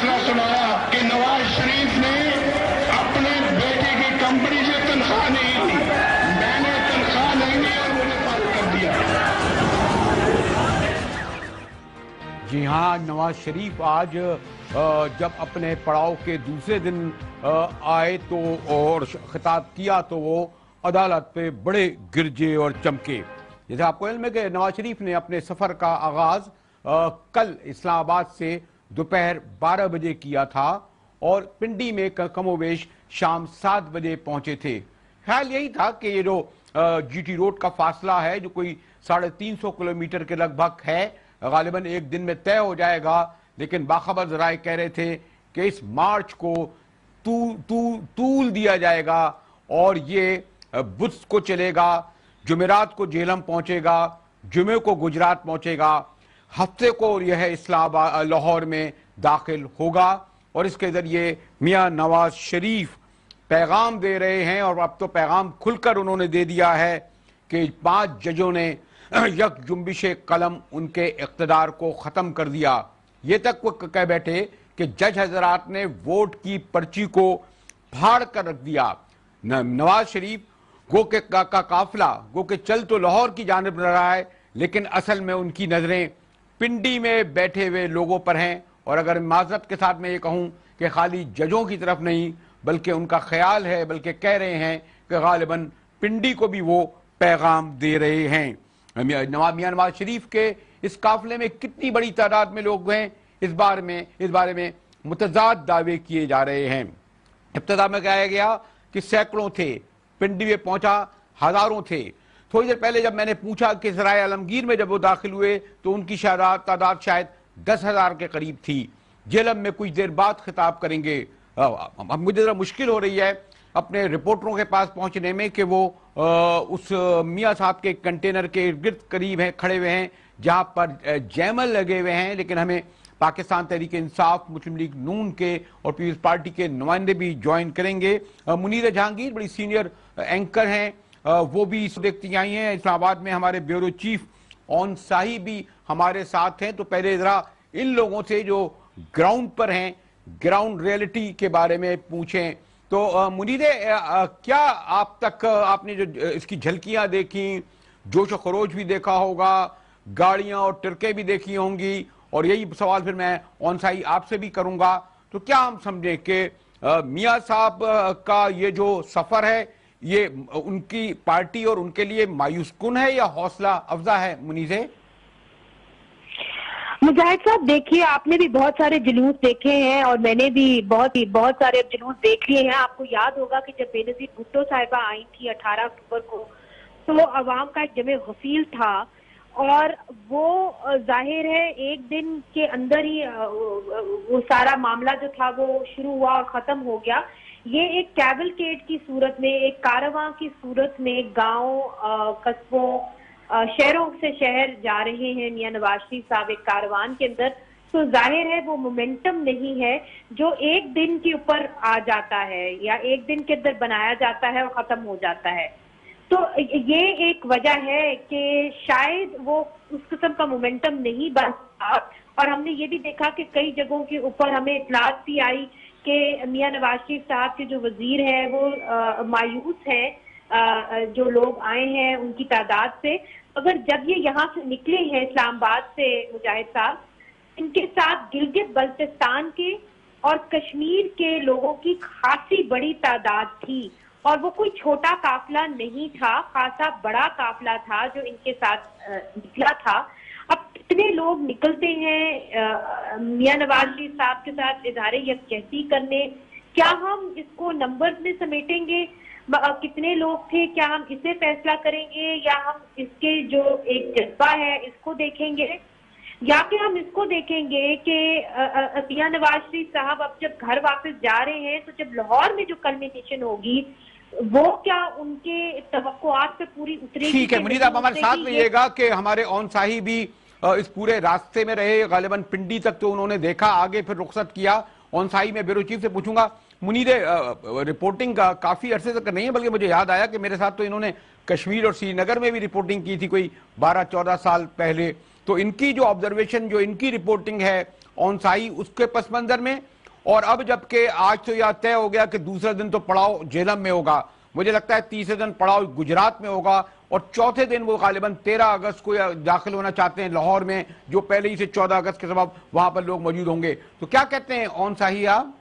फैसला सुनाया कि नवाज शरीफ ने अपने बेटे की कंपनी से तनख्वाह नहीं ली, मैंने तनख्वाह नहीं ली और मुझे तलब कर दिया। जी हाँ, नवाज शरीफ आज जब अपने पड़ाव के दूसरे दिन आए तो और खिताब किया तो वो अदालत पे बड़े गिरजे और चमके। जैसे आपको इल्म है कि नवाज शरीफ ने अपने सफ़र का आगाज़ कल इस्लामाबाद से दोपहर 12 बजे किया था और पिंडी में कमोवेश शाम 7 बजे पहुंचे थे। ख्याल यही था कि ये जो जीटी रोड का फासला है जो कोई 350 किलोमीटर के लगभग है, गालिबन एक दिन में तय हो जाएगा, लेकिन बाखबर ज़राए कह रहे थे कि इस मार्च को तूल दिया जाएगा और ये बुध को चलेगा, जुमेरात को झेलम पहुंचेगा, जुमे को गुजरात पहुंचेगा, हफ्ते को यह इस्लामाबाद लाहौर में दाखिल होगा और इसके ज़रिए मियां नवाज शरीफ पैगाम दे रहे हैं और अब तो पैगाम खुलकर उन्होंने दे दिया है कि 5 जजों ने यक जुम्बिश कलम उनके इक़्तिदार को ख़त्म कर दिया। ये तक वो कह बैठे कि जज हजरात ने वोट की पर्ची को फाड़ कर रख दिया। नवाज शरीफ गो के काफिला गो के चल तो लाहौर की जानिब रहा है, लेकिन असल में उनकी नज़रें पिंडी में बैठे हुए लोगों पर हैं। और अगर माज़रत के साथ मैं ये कहूँ कि खाली जजों की तरफ नहीं बल्कि उनका ख्याल है, बल्कि कह रहे हैं कि गालिबन पिंडी को भी वो पैगाम दे रहे हैं। मियां नवाज शरीफ के इस काफिले में कितनी बड़ी तादाद में लोग हैं, इस बारे में मुतज़ाद दावे किए जा रहे हैं। इब्तिदा में कहा गया कि सैकड़ों थे, पिंडी में पहुंचा हज़ारों थे। थोड़ी देर पहले जब मैंने पूछा कि सराय आलमगीर में जब वो दाखिल हुए तो उनकी तादाद शायद 10,000 के करीब थी। जेलम में कुछ देर बाद खिताब करेंगे। अब मुझे ज़रा मुश्किल हो रही है अपने रिपोर्टरों के पास पहुंचने में कि वो उस मियाँ साहब के कंटेनर के इर्द करीब हैं, खड़े हुए हैं जहां पर जैमल लगे हुए हैं, लेकिन हमें पाकिस्तान तहरीक इंसाफ, मुस्लिम लीग नून के और पीपल्स पार्टी के नुमाइंदे भी ज्वाइन करेंगे। मुनीर जहांगीर बड़ी सीनियर एंकर हैं, वो भी देखती आई हैं। इस्लामाबाद में हमारे ब्यूरो चीफ ऑन साही भी हमारे साथ हैं। तो पहले जरा इन लोगों से जो ग्राउंड पर हैं, ग्राउंड रियलिटी के बारे में पूछें। तो मुनीर, क्या आप तक आपने जो इसकी झलकियां देखी, जोश खरोश भी देखा होगा, गाड़ियां और ट्रकें भी देखी होंगी, और यही सवाल फिर मैं ऑनसाई आपसे भी करूंगा, तो क्या हम समझें कि मियां साहब का ये जो सफर है ये उनकी पार्टी और उनके लिए मायूस कुन है या हौसला अफजा है? मुनीज़े मुजाहिद साहब, देखिए आपने भी बहुत सारे जुलूस देखे हैं और मैंने भी बहुत सारे जुलूस देख लिए हैं। आपको याद होगा कि जब बेनज़ीर भुट्टो साहिबा आई थी 18 अक्टूबर को, तो अवाम का एक जमे गफील था और वो जाहिर है एक दिन के अंदर ही वो सारा मामला जो था वो शुरू हुआ और खत्म हो गया। ये एक कैवलकेड की सूरत में, एक कारवां की सूरत में गांव, कस्बों, शहरों से शहर जा रहे हैं मियां नवाज शरीफ साहब एक कारवान के अंदर। तो जाहिर है वो मोमेंटम नहीं है जो एक दिन के ऊपर आ जाता है या एक दिन के अंदर बनाया जाता है और खत्म हो जाता है। तो ये एक वजह है कि शायद वो उस किस्म का मोमेंटम नहीं बनता। और हमने ये भी देखा कि कई जगहों के ऊपर हमें इतलात भी आई कि मियां नवाज शरीफ साहब के जो वजीर हैं वो मायूस हैं, जो लोग आए हैं उनकी तादाद से। अगर जब ये यहाँ से निकले हैं इस्लामाबाद से मुजाहिद साहब, इनके साथ गिलगित बल्तिस्तान के और कश्मीर के लोगों की खासी बड़ी तादाद थी और वो कोई छोटा काफिला नहीं था, खासा बड़ा काफिला था जो इनके साथ निकला था। अब कितने लोग निकलते हैं मियां नवाज शरीफ साहब के साथ इज़हार यकजहती करने, क्या हम इसको नंबर्स में समेटेंगे? कितने लोग थे, क्या हम इसे फैसला करेंगे या हम इसके जो एक जज्बा है इसको देखेंगे, या फिर हम इसको देखेंगे कि मियां नवाज शरीफ साहब अब जब घर वापस जा रहे हैं तो जब लाहौर में जो कल्मिनेशन होगी वो क्या उनके तवक्कुआत पे पूरी उतरेगी? ठीक है मुनीर, आप हमारे साथ रहिएगा कि हमारे ऑन साही भी इस पूरे रास्ते में रहे, गालिबन पिंडी तक तो उन्होंने देखा, आगे फिर रुखसत किया। ऑन साही में ब्यूरो चीफ से पूछूंगा। मुनीर, रिपोर्टिंग काफी अरसे तक नहीं है, बल्कि मुझे याद आया कि मेरे साथ तो इन्होंने कश्मीर और श्रीनगर में भी रिपोर्टिंग की थी कोई 12-14 साल पहले। तो इनकी जो ऑब्जर्वेशन, जो इनकी रिपोर्टिंग है औंसाई उसके पस मंजर में, और अब जबकि आज तो यह तय हो गया कि दूसरा दिन तो पड़ाव झेलम में होगा, मुझे लगता है तीसरे दिन पड़ाव गुजरात में होगा, और चौथे दिन वो गालिबन 13 अगस्त को दाखिल होना चाहते हैं लाहौर में, जो पहले ही से 14 अगस्त के सबब वहां पर लोग मौजूद होंगे। तो क्या कहते हैं औंसाई आप?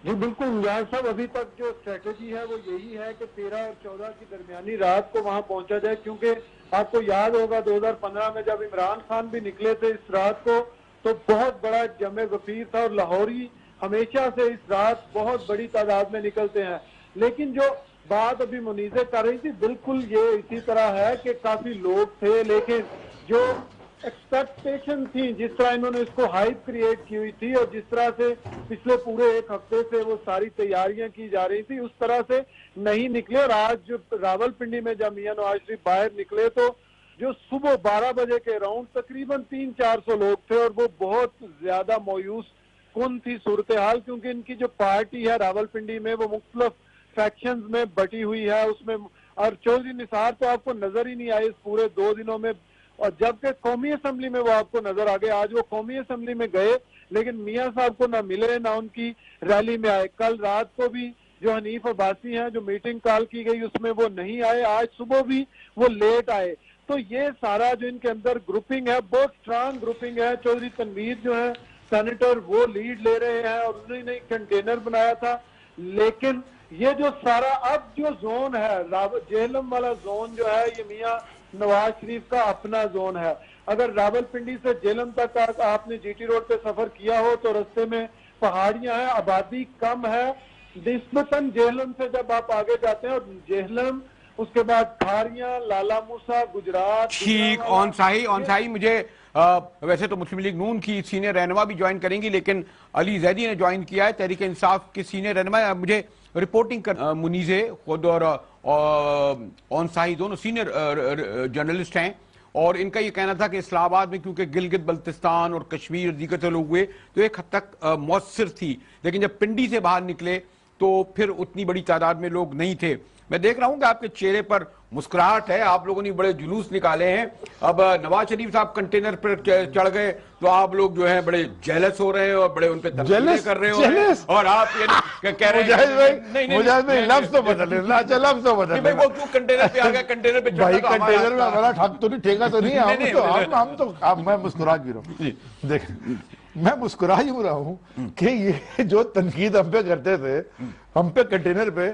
जी बिल्कुल मुजाहिद साहब, अभी तक जो स्ट्रेटेजी है वो यही है कि 13 और 14 की दरमियानी रात को वहां पहुंचा जाए, क्योंकि आपको याद होगा 2015 में जब इमरान खान भी निकले थे इस रात को तो बहुत बड़ा जमे वफीर था, और लाहौरी हमेशा से इस रात बहुत बड़ी तादाद में निकलते हैं। लेकिन जो बात अभी मुनीज़े कर रही थी बिल्कुल ये इसी तरह है कि काफी लोग थे, लेकिन जो एक्सपेक्टेशन थी, जिस तरह इन्होंने इसको हाइप क्रिएट की हुई थी और जिस तरह से पिछले पूरे एक हफ्ते से वो सारी तैयारियां की जा रही थी, उस तरह से नहीं निकले। और आज जो रावलपिंडी में जब मियां नवाज शरीफ बाहर निकले तो जो सुबह 12 बजे के अराउंड तकरीबन 300-400 लोग थे, और वो बहुत ज्यादा मायूस कुन थी सूरत हाल, क्योंकि इनकी जो पार्टी है रावलपिंडी में वो मुख्तलिफ फैक्शंस में बटी हुई है उसमें, और चौधरी निसार तो आपको नजर ही नहीं आए इस पूरे 2 दिनों में, और जबकि कौमी असम्बली में वो आपको नजर आ गए। आज वो कौमी असम्बली में गए लेकिन मियां साहब को ना मिले ना उनकी रैली में आए। कल रात को भी जो हनीफ अब्बासी हैं, जो मीटिंग कॉल की गई उसमें वो नहीं आए, आज सुबह भी वो लेट आए। तो ये सारा जो इनके अंदर ग्रुपिंग है बहुत स्ट्रांग ग्रुपिंग है। चौधरी तनवीर जो है सेनेटर वो लीड ले रहे हैं और उन्होंने कंटेनर बनाया था, लेकिन ये जो सारा अब जो जोन है जेहलम वाला जोन जो है ये मियां नवाज शरीफ का अपना जोन है। अगर रावलपिंडी से जेहलम तक आपने जीटी रोड पे सफर किया हो तो रास्ते में पहाड़ियां हैं, आबादी कम है निस्बतन जेहलम से। जब आप आगे जाते हैं और जेहलम उसके बाद खारियां, लाला मूसा, गुजरात। ठीक, औंसाई मुझे वैसे तो मुस्लिम लीग नून की सीनियर रहनुमा भी ज्वाइन करेंगी, लेकिन अली जैदी ने ज्वाइन किया है, तहरीक इंसाफ के सीनियर रहनुमा। मुझे रिपोर्टिंग कर मुनीज़े खुद और औंसाई दोनों सीनियर जर्नलिस्ट हैं, और इनका ये कहना था कि इस्लामाबाद में क्योंकि गिलगित बल्तिस्तान और कश्मीर दीगर से लोग हुए तो एक हद तक मौसर थी, लेकिन जब पिंडी से बाहर निकले तो फिर उतनी बड़ी तादाद में लोग नहीं थे। मैं देख रहा हूं कि आपके चेहरे पर मुस्कुराहट है, आप लोगों ने बड़े जुलूस निकाले हैं। अब नवाज शरीफ साहब कंटेनर पर चढ़ गए तो आप लोग जो है बड़े जेलस हो रहे हैं और बड़े उन पे तनकीदें कर रहे हो, और आप ये कह रहे हैं मुजाहिद भाई लफ्ज़ तो बदल लेना। अच्छा लफ्ज़ तो बदल लेना, वो क्यों कंटेनर पे आ गया? कंटेनर पे भाई कंटेनर में हमारा ठग तो नहीं, ठेका तो नहीं है। हम तो मैं मुस्कुरा क्यों रहा हूँ? देख मैं मुस्कुरा ही रहा हूँ कि ये जो तनकीद हम पे करते थे, हम पे कंटेनर पे,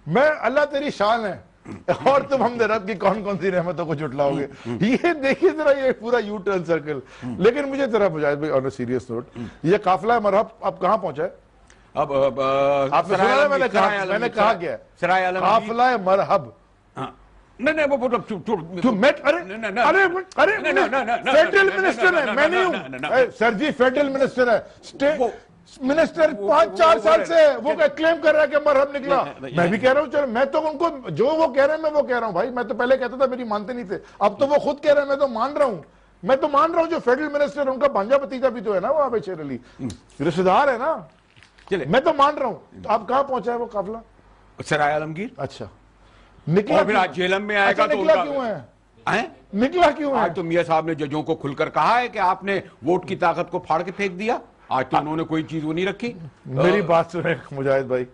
मैं अल्लाह तेरी शान है और तुम हमने रब की कौन कौन सी रहमतों को जुटलाओगे। ये देखिए जरा ये पूरा यू टर्न सर्कल। लेकिन मुझे जरा मुजाहिद भाई ऑन अ सीरियस नोट, ये काफिला मरहब अब कहाँ पहुंचा है? अब आपने सुना मैंने कहा क्या? काफिला मरहब नहीं वो फेडरल मिनिस्टर है, मैं नहीं हूँ सर जी, फेडरल मिनिस्टर है, स्टेट मिनिस्टर 5-4 साल से वो क्लेम कर रहा है कि मरहब निकला। मैं भी कह रहा हूँ, चलो मैं तो उनको जो वो कह रहे हैं मैं वो कह रहा हूँ भाई। मैं तो पहले कहता था मेरी मानते नहीं थे, अब तो वो खुद कह रहे हैं, मैं तो मान रहा हूँ। जो फेडरल मिनिस्टर उनका भांजा भतीजा भी तो है ना, वो आबे शेर अली रिश्तेदार है ना, मैं तो मान रहा हूँ। तो अब कहाँ पहुंचा है वो काफिला? सराय आलमगीर। अच्छा निकला, फिर आज जेलम में आएगा। अच्छा, निकला क्यों है? निकला क्यों है? आज तो मियां साहब ने जजों को खुलकर कहा है कि आपने वोट की ताकत को फाड़ के फेंक दिया। आज तो उन्होंने कोई चीज वो नहीं रखी। मेरी बात सुने मुजाहिद भाई।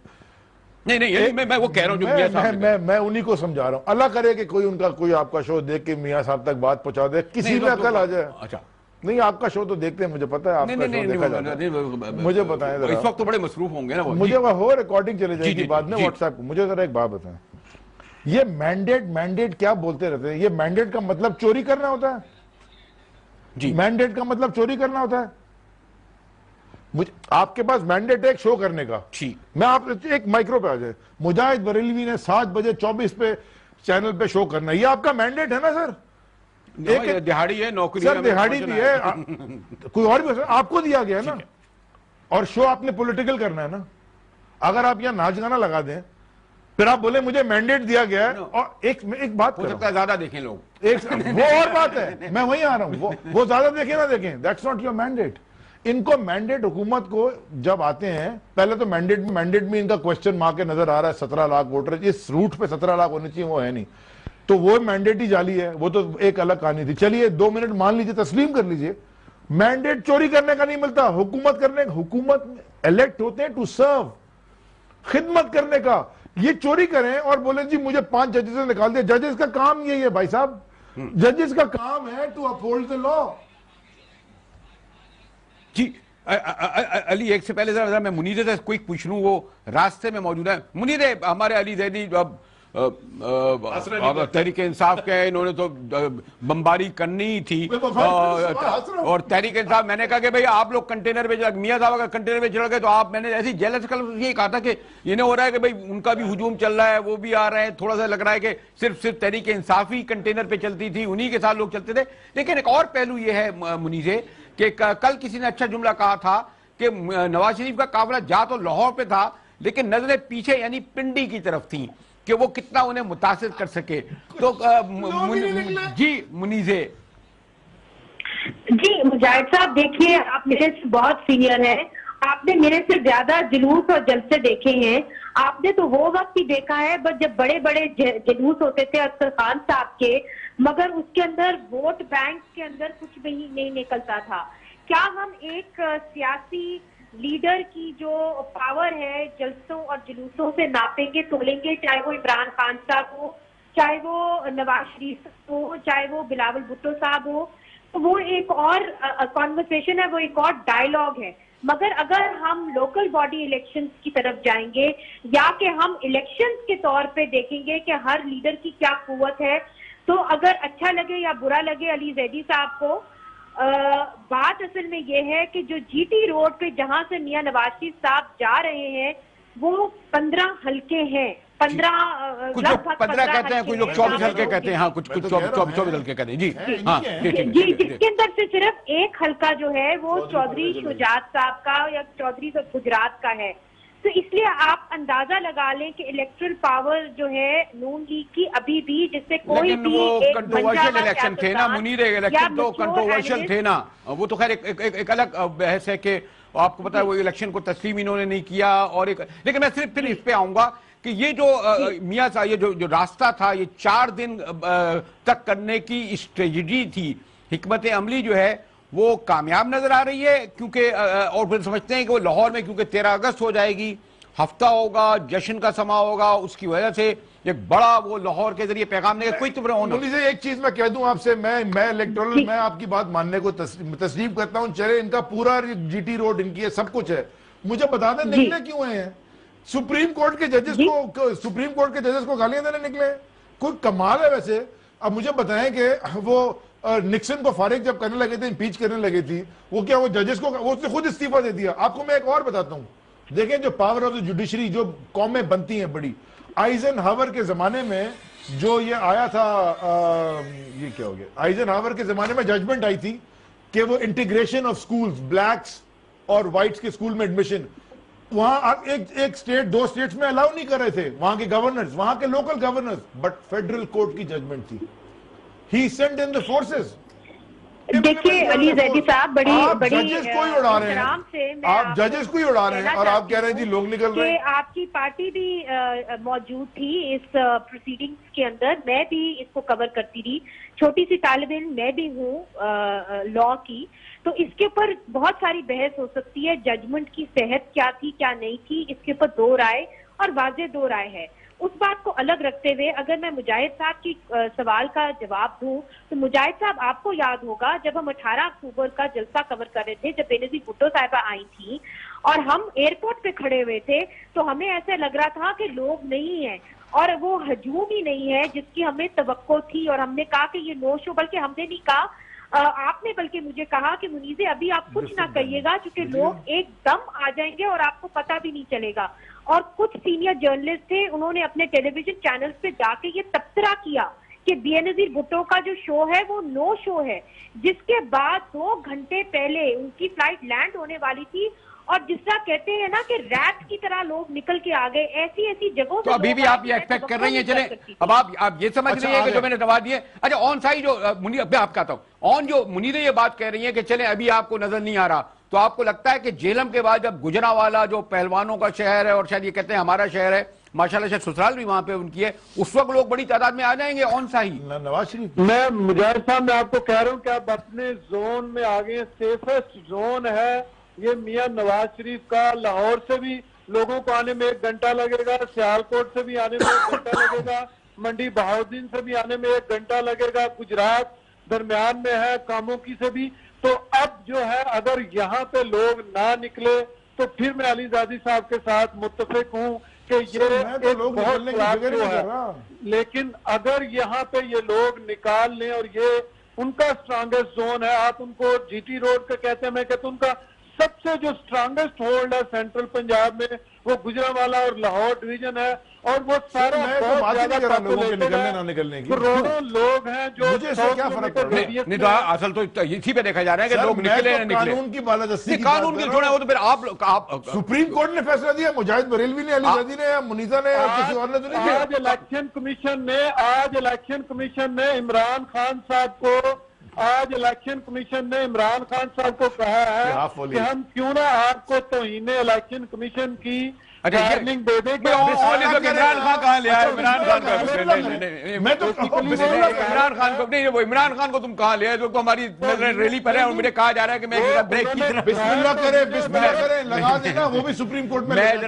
नहीं मैं वो कह रहा हूँ जो मियां साहब मैं उन्हीं को समझा रहा हूँ। अल्लाह करे कि कोई उनका कोई आपका शो देख के मियां साहब तक बात पहुंचा दे, किसी में अकल आ जाए। अच्छा नहीं, आपका शो तो देखते हैं, मुझे पता है आपका शो देखा जाता है। मुझे बताएं जरा, इस वक्त तो बड़े मसरूफ होंगे ना। मुझे वो हो रिकॉर्डिंग चले जाएगी बाद में व्हाट्सएप को। मुझे जरा एक बात बताएं, ये मैंडेट क्या बोलते रहते हैं? ये मैंडेट का मतलब चोरी करना होता है जी? मैंडेट का मतलब चोरी करना होता है? मुझे आपके पास मैंडेट है एक शो करने का, मैं आप एक माइक्रो पे आ जाए, मुजाहिद बरेलवी ने 7 बजे 24 पे चैनल पे शो करना, ये आपका मैंडेट है ना सर? एक दिहाड़ी है, नौकरी सर दिहाड़ी भी है, कोई और भी आपको दिया गया है ना, और शो आपने पॉलिटिकल करना है ना। अगर आप यहाँ नाच गाना लगा दें फिर आप बोले मुझे मैंडेट दिया गया है, और एक बात हो सकता है ज्यादा देखें लोग, वो और बात है, मैं वहीं आ रहा हूं, वो ज्यादा देखें ना देखें, दैट्स नॉट योर मैंडेट। इनको मैंडेट हुकूमत को जब आते हैं, पहले तो मैंडेट में इनका क्वेश्चन मार्क के नजर आ रहा है। 17 लाख वोटर इस रूट पे 17 लाख होने चाहिए, वो है नहीं, तो वो मैंडेट ही जाली है, वो तो एक अलग कहानी थी। चलिए 2 मिनट मान लीजिए, तस्लीम कर लीजिए مینڈیٹ چوری کرنے کا نہیں ملتا، حکومت کرنے کا، حکومت الیکٹ ہوتے ہیں ٹو سرو، خدمت کرنے کا. یہ چوری کریں اور بولیں جی مجھے 5 ججز سے نکال دیا. ججز کا کام یہی ہے بھائی صاحب، ججز کا کام ہے ٹو اپہولڈ دی لا. جی علی، ایک سے پہلے ذرا میں منیرے سے کوئی پوچھ لوں، وہ راستے میں موجود ہے. منیرے، ہمارے علی زیدی تحریک انصاف کے، انہوں نے تو بمباری کرنی ہی تھی، اور تحریک انصاف، میں نے کہا کہ بھئی آپ لوگ کنٹینر پہ میاں صاحب اگر کنٹینر پہ چڑھ گئے تو آپ، میں نے ایسی جیلس کل یہ کہا تھا کہ یہ نہیں ہو رہا ہے کہ بھئی ان کا بھی ہجوم چل رہا ہے، وہ بھی آ رہے ہیں، تھوڑا سا لگ رہا ہے کہ صرف تحریک انصاف ہی کنٹینر پہ چلتی تھی، انہی کے ساتھ لوگ چلتے تھے. لیکن ایک اور پہلو یہ ہے منیزے کہ کل کسی نے اچھا جملہ کہا تھا کہ نواز شریف کا قافلہ جا تو لاہور پہ تھا لیکن نظریں پیچھے یعنی پنڈی کی طرف تھیں کہ وہ کتنا انہیں متاثر کر سکے. تو جی منیزے. جی مجاہد صاحب، دیکھیے آپ میرے سے بہت سینئر ہیں، آپ نے میرے سے زیادہ جلوس اور جلسے دیکھے ہیں. آپ نے تو وہ وقت ہی دیکھا ہے بس جب بڑے بڑے جلوس ہوتے تھے اکثر خان صاحب کے، مگر اس کے اندر ووٹ بینک کے اندر کچھ بھی نہیں نکلتا تھا. کیا ہم ایک سیاسی لیڈر کی جو پاور ہے جلسوں اور جلوسوں سے ناپیں گے، تولیں گے، چاہے وہ عمران خان صاحب ہو، چاہے وہ نواز شریف ہو، چاہے وہ بلاول بھٹو صاحب ہو؟ تو وہ ایک اور کانورسیشن ہے، وہ ایک اور ڈائیلاگ ہے. مگر اگر ہم لوکل باڈی الیکشنز کی طرف جائیں گے یا کہ ہم الیکشنز کے طور پہ دیکھیں گے کہ ہر لیڈر کی کیا قوت ہے، تو اگر اچھا لگے یا برا لگے علی زیدی صاحب کو، بات اصل میں یہ ہے کہ جو جی ٹی روڈ پہ جہاں سے میاں نواز شریف صاحب جا رہے ہیں وہ 15 حلقے ہیں. 15 کہتے ہیں، کچھ لوگ 24 حلقے کہتے ہیں، ہاں کچھ 24 حلقے کہتے ہیں. جی ہاں جی، جس کے اندر سے صرف ایک حلقہ جو ہے وہ چودھری شجاعت صاحب کا یا چودھری گجرات کا ہے. تو اس لیے آپ اندازہ لگا لیں کہ الیکٹرل پاور جو ہے نون لیگ کی ابھی بھی، جس سے کوئی بھی وہ کنٹروورشل الیکشن تھے نا منیر، الیکشن تو کنٹروورشل تھے نا، وہ تو خیر ایک الگ بحث ہے کہ آپ کو پتا ہے وہ الیکشن کو تسلیم انہوں نے نہیں کیا. اور لیکن میں صرف پھر اس پہ آؤں گا کہ یہ جو میاں صاحب یہ جو راستہ تھا یہ 4 دن تک کرنے کی اسٹریٹجی تھی، حکمت عملی جو ہے وہ کامیاب نظر آ رہی ہے، کیونکہ اور پھر سمجھتے ہیں کہ وہ لاہور میں کیونکہ 13 اگست ہو جائے گی، ہفتہ ہوگا، جشن کا سما ہوگا، اس کی وجہ سے ایک بڑا وہ لاہور کے ذریعے پیغام دے گا. کوئی مولوی سے ایک چیز میں کہہ دوں آپ سے، میں الیکٹورل میں آپ کی بات ماننے کو تسلیم کرتا ہوں. چلے ان کا پورا جی ٹی روڈ ان کی ہے، سب کچھ ہے، مجھے بتا دیں نکلے کیوں ہیں؟ سپریم کورٹ کے ججز کو گالیاں دینے نکلے، کوئی کمال ہے ویسے. اب مجھے بتائیں کہ وہ نکسن کو فارغ جب کرنے لگے تھے، امپیچ کرنے لگے تھی، وہ کیا وہ ججز کو اس نے خود استعفیٰ دے دیا. آپ کو میں ایک اور بتاتا ہوں، دیکھیں جو پاور آف دی جوڈیشری جو قومیں بنتی ہیں بڑی، آئزن ہاور کے زمانے میں جو یہ آیا تھا، یہ کیا ہو گیا، آئزن ہاور کے زمانے میں ججمنٹ آئی تھی کہ وہ انٹیگریشن آف سکولز، بلیکس اور وائٹس کے سکول میں ایڈمیشن، وہاں ایک سٹیٹ 2 سٹیٹس میں الاؤ نہیں کر رہے تھے، وہاں کے گورنرز، وہاں کے local governors, but federal court کی ججمنٹ تھی. He sent in the forces. دیکھیے علی زیدی صاحب، بڑی ججز کو ہی اڑا رہے ہیں، آپ ججز کو ہی اڑا رہے ہیں اور آپ کہہ رہے ہیں جی لوگ نکل رہے ہیں. آپ کی پارٹی بھی موجود تھی اس پروسیڈنگز کے اندر، میں بھی اس کو کور کرتی رہی، چھوٹی سی طالب علم میں بھی ہوں لا کی. تو اس کے اوپر بہت ساری بحث ہو سکتی ہے، ججمنٹ کی صحت کیا تھی کیا نہیں تھی، اس کے اوپر 2 رائے اور واضح 2 رائے ہے. اس بات کو الگ رکھتے ہوئے اگر میں مجاہد صاحب کی سوال کا جواب دوں تو مجاہد صاحب آپ کو یاد ہوگا جب ہم 18 اکتوبر کا جلسہ کور کر رہے تھے، جب بینظیر بھٹو صاحبہ آئی تھیں اور ہم ایئرپورٹ پہ کھڑے ہوئے تھے، تو ہمیں ایسے لگ رہا تھا کہ لوگ نہیں ہیں اور وہ ہجوم ہی نہیں ہے جس کی ہمیں توقع تھی، اور ہم نے کہا کہ یہ نو شو، بلکہ ہم نے نہیں کہا، آپ نے بلکہ مجھے کہا کہ منیزے ابھی آپ کچھ نہ کہیے گا کیونکہ لوگ ایک دم آ جائیں گے اور آپ کو پتہ بھی نہیں چلے گا. اور کچھ سینئر جرنلسٹ تھے، انہوں نے اپنے ٹیلی ویژن چینلز پہ جا کے یہ تبصرہ کیا کہ بینظیر بھٹو کا جو شو ہے وہ نو شو ہے، جس کے بعد 2 گھنٹے پہلے ان کی فلائٹ لینڈ ہونے والی تھی اور جس طرح کہتے ہیں نا کہ ریت کی طرح لوگ نکل کے آ گئے، ایسی جگہوں سے. تو ابھی بھی آپ یہ ایکسپیکٹ کر رہی ہیں؟ چلیں اب آپ یہ سمجھ رہی ہیں کہ جو میں نے دبا دیے. اچھا آن سائڈ جو منیر، آپ کہتا ہوں آن جو منیریں یہ بات کہہ رہی ہیں کہ چلیں ابھی آپ کو نظر نہیں آ رہا، تو آپ کو لگتا ہے کہ جیلم کے بعد جب گجرانوالہ جو پہلوانوں کا شہر ہے اور شاید یہ کہتے ہیں ہمارا شہر ہے، माशाल्लाह शायद ससुराल भी वहां पे उनकी है, उस वक्त लोग बड़ी तादाद में आ जाएंगे ऑन सा ही। नवाज शरीफ, मैं मुजाहिद साहब मैं आपको कह रहा हूँ कि आप अपने जोन में आ गए, सेफेस्ट जोन है ये मियां नवाज शरीफ का। लाहौर से भी लोगों को आने में 1 घंटा लगेगा, सियालकोट से भी आने में 1 घंटा लगेगा, मंडी बहाउद्दीन से भी आने में 1 घंटा लगेगा, गुजरात दरमियान में है, कामों से भी। तो अब जो है अगर यहाँ पे लोग ना निकले तो फिर मैं अलीजादी साहब के साथ मुत्तफिक हूँ कि ये एक बहुत खराब है, लेकिन अगर यहाँ पे ये लोग निकाल लें और ये उनका स्ट्रांगेस्ट जोन है, आप उनको जीटी रोड का कहते हैं, मैं कहता हूँ उनका सबसे जो स्ट्रांगेस्ट होल्ड है सेंट्रल पंजाब में वो गुजरांवाला और लाहौर डिवीजन है, और वो सारा बहुत ज्यादा निकलने ना निकलने की करोड़ों लोग हैं जो मुझे इससे क्या फर्क पड़ रहा है? नहीं तो असल तो इसी पे देखा जा रहा है कि लोग निकले ना निकले, कानून की बालादस्ती की कानून की छोड़ा, वो तो फिर आप सुप्रीम कोर्ट ने फैसला दिया, मुजाहिद बरेलवी ने, अलीजादी ने, मुनीसा ने, किसी और ने तो नहीं किया। आज इलेक्शन कमीशन ने इमरान खान साहब को कहा है कि हम क्यों ना आपको तौहीन इलेक्शन कमीशन की वार्निंग दे दें। इमरान खान कहाँ ले आए? इमरान खान को इमरान खान को तुम कहाँ ले आए? जो हमारी रैली पर है और मुझे कहा जा रहा है कि मैं ब्रेक की तरफ बिस्मिल्लाह करे लगा देना, वो भी सुप्रीम कोर्ट में। मैं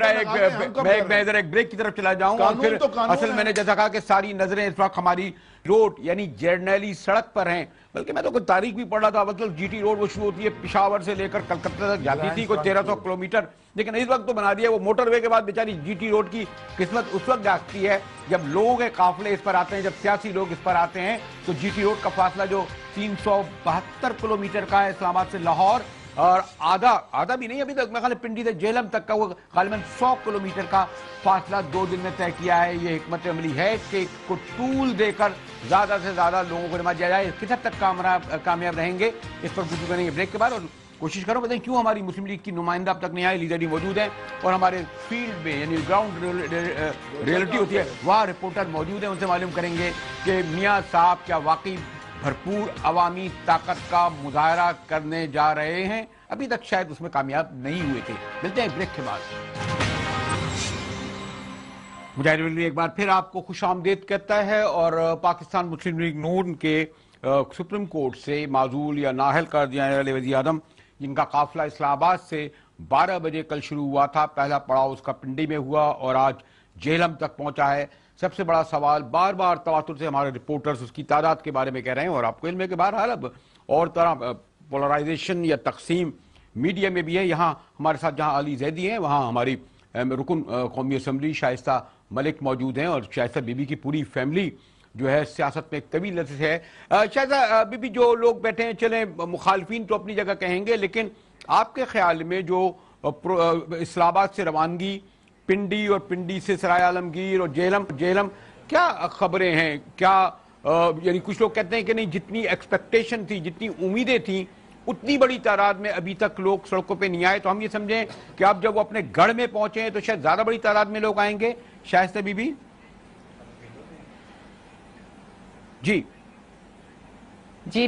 जरा एक ब्रेक की तरफ चला जाऊं और फिर असल मैंने जैसा कहा कि सारी नजरें इस वक्त हमारी रोड यानी जर्नैली सड़क पर हैं, बल्कि मैं तो कोई तारीख भी पढ़ रहा था, मतलब जीटी रोड वो शुरू होती है पिशावर से लेकर कलकत्ता तक जाती थी, कोई 1300 किलोमीटर, लेकिन इस वक्त तो बना दिया वो मोटरवे के बाद बेचारी जीटी रोड की किस्मत उस वक्त जागती है जब लोगों के काफिले इस पर आते हैं, जब सियासी लोग इस पर आते हैं। तो जीटी रोड का फासला जो 372 किलोमीटर का है इस्लामाबाद से लाहौर, और आधा भी नहीं अभी तक, मैं ख्याल पिंडी से जेहलम तक का वो गालिबन 100 किलोमीटर का फासला 2 दिन में तय किया है। ये हिकमत अमली है कि को टूल देकर ज्यादा से ज्यादा लोगों को निमाज दिया जाए। किस हद तक कामयाब रहेंगे इस पर गुफ्तगू करेंगे ब्रेक के बाद, और कोशिश करो बताएं क्यों हमारी मुस्लिम लीग की नुमाइंदा अब तक नहीं आई। लीडर मौजूद हैं और हमारे फील्ड में यानी ग्राउंड रियलिटी होती है वहाँ रिपोर्टर मौजूद हैं, उनसे मालूम करेंगे कि मियाँ साहब क्या वाकई भरपूर अवामी ताकत का मुजाहरा करने जा रहे हैं, अभी तक शायद उसमें कामयाब नहीं हुए थे। मिलते हैं ब्रेक के बाद। मुजाहिद एक बार फिर आपको खुशामदीद कहता है, और पाकिस्तान मुस्लिम लीग नून के सुप्रीम कोर्ट से माजूल या नाहल कर दिया जाने वाले वज़ीर आज़म, जिनका काफिला इस्लामाबाद से 12 बजे कल शुरू हुआ था, पहला पड़ाव उसका पिंडी में हुआ और आज जेहलम तक पहुंचा है। सबसे बड़ा सवाल बार बार तवातुर से हमारे रिपोर्टर्स उसकी तादाद के बारे में कह रहे हैं, और आपको इल्म है कि बहरहाल अब और तरह पोलराइजेशन या तकसीम मीडिया में भी है। यहाँ हमारे साथ जहाँ अली जैदी हैं वहाँ हमारी रुकन कौमी असम्बली शाइस्ता मलिक मौजूद हैं, और शाइस्ता बीबी की पूरी फैमिली जो है सियासत में एक तवील अरसे से है। शाइस्ता बीबी, जो लोग बैठे हैं, चले मुखालफिन तो अपनी जगह कहेंगे, लेकिन आपके ख्याल में जो इस्लामाबाद से रवानगी पिंडी और पिंडी से सराय आलमगीर और जेहलम क्या खबरें हैं? क्या यानी कुछ लोग कहते हैं कि नहीं, जितनी एक्सपेक्टेशन थी, जितनी उम्मीदें थी, उतनी बड़ी तादाद में अभी तक लोग सड़कों पे नहीं आए, तो हम ये समझें कि अब जब वो अपने गढ़ में पहुंचे हैं तो शायद ज्यादा बड़ी तादाद में लोग आएंगे। शाइस्ता बीबी जी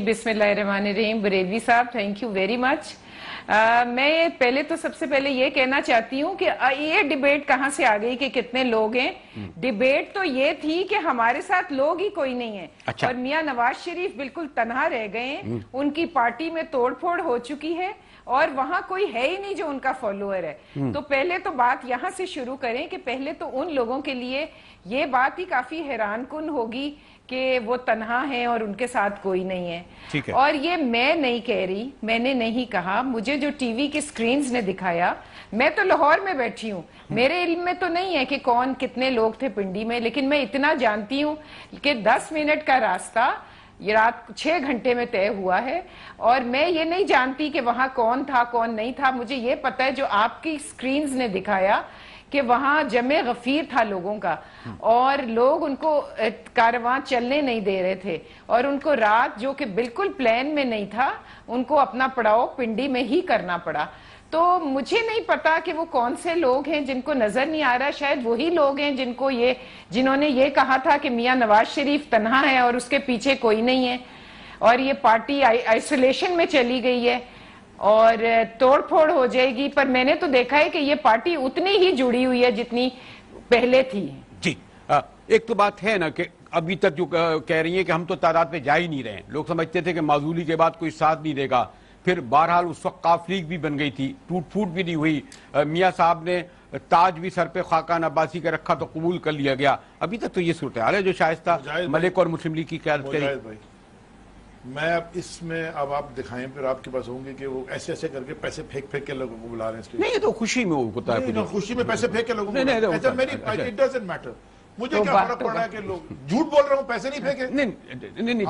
बिस्मिल्लाहिर्रहमानिर्रहीम। बरेलवी साहब, थैंक यू वेरी मच। मैं पहले तो सबसे पहले ये कहना चाहती हूँ कि ये डिबेट कहाँ से आ गई कि कितने लोग हैं। डिबेट तो ये थी कि हमारे साथ लोग ही कोई नहीं है। अच्छा। और मियां नवाज शरीफ बिल्कुल तनहा रह गए हैं, उनकी पार्टी में तोड़फोड़ हो चुकी है और वहां कोई है ही नहीं जो उनका फॉलोअर है। तो पहले तो बात यहाँ से शुरू करें कि पहले तो उन लोगों के लिए ये बात ही काफी हैरानकुन होगी कि वो तन्हा हैं और उनके साथ कोई नहीं है। ठीक है। और ये मैं नहीं कह रही, मैंने नहीं कहा, मुझे जो टीवी की स्क्रीन्स ने दिखाया, मैं तो लाहौर में बैठी हूँ, मेरे इल्म में तो नहीं है कि कौन कितने लोग थे पिंडी में, लेकिन मैं इतना जानती हूँ कि 10 मिनट का रास्ता ये रात 6 घंटे में तय हुआ है। और मैं ये नहीं जानती कि वहां कौन था कौन नहीं था, मुझे ये पता है जो आपकी स्क्रीन्स ने दिखाया कि वहां जमे गफीर था लोगों का, और लोग उनको कारवां चलने नहीं दे रहे थे, और उनको रात जो कि बिल्कुल प्लान में नहीं था, उनको अपना पड़ाव पिंडी में ही करना पड़ा। तो मुझे नहीं पता कि वो कौन से लोग हैं जिनको नजर नहीं आ रहा, शायद वही लोग हैं जिन्होंने ये कहा था कि मियां नवाज शरीफ तन्हा है और उसके पीछे कोई नहीं है, और ये पार्टी आइसोलेशन में चली गई है और तोड़ फोड़ हो जाएगी। पर मैंने तो देखा है कि ये पार्टी उतनी ही जुड़ी हुई है जितनी पहले थी। जी, एक तो बात है ना कि अभी तक जो कह रही है कि हम तो तादाद पे जा ही नहीं रहे हैं, लोग समझते थे कि माजूली के बाद कोई साथ नहीं देगा, फिर बहरहाल उस वक्त काफ लीग भी बन गई थी, टूट फूट भी नहीं हुई, मियाँ साहब ने ताज भी सर पे खाकान अब्बासी का रखा तो कबूल कर लिया गया। अभी तक तो ये सूरत हाल है जो शाइस्ता मलिक और मुस्लिम लीग की क़यादत करी। मैं अब इसमें अब आप दिखाएं, फिर आपके पास होंगे कि वो ऐसे ऐसे करके पैसे फेंक फेंक के लोगों को बुला रहे हैं। नहीं, ये तो खुशी में होता है, खुशी में पैसे फेंक के लोगों को, इट डजंट मैटर। मुझे तो क्या फर्क पड़ रहा है कि लोग झूठ बोल रहे हो, पैसे नहीं फेंके। नहीं,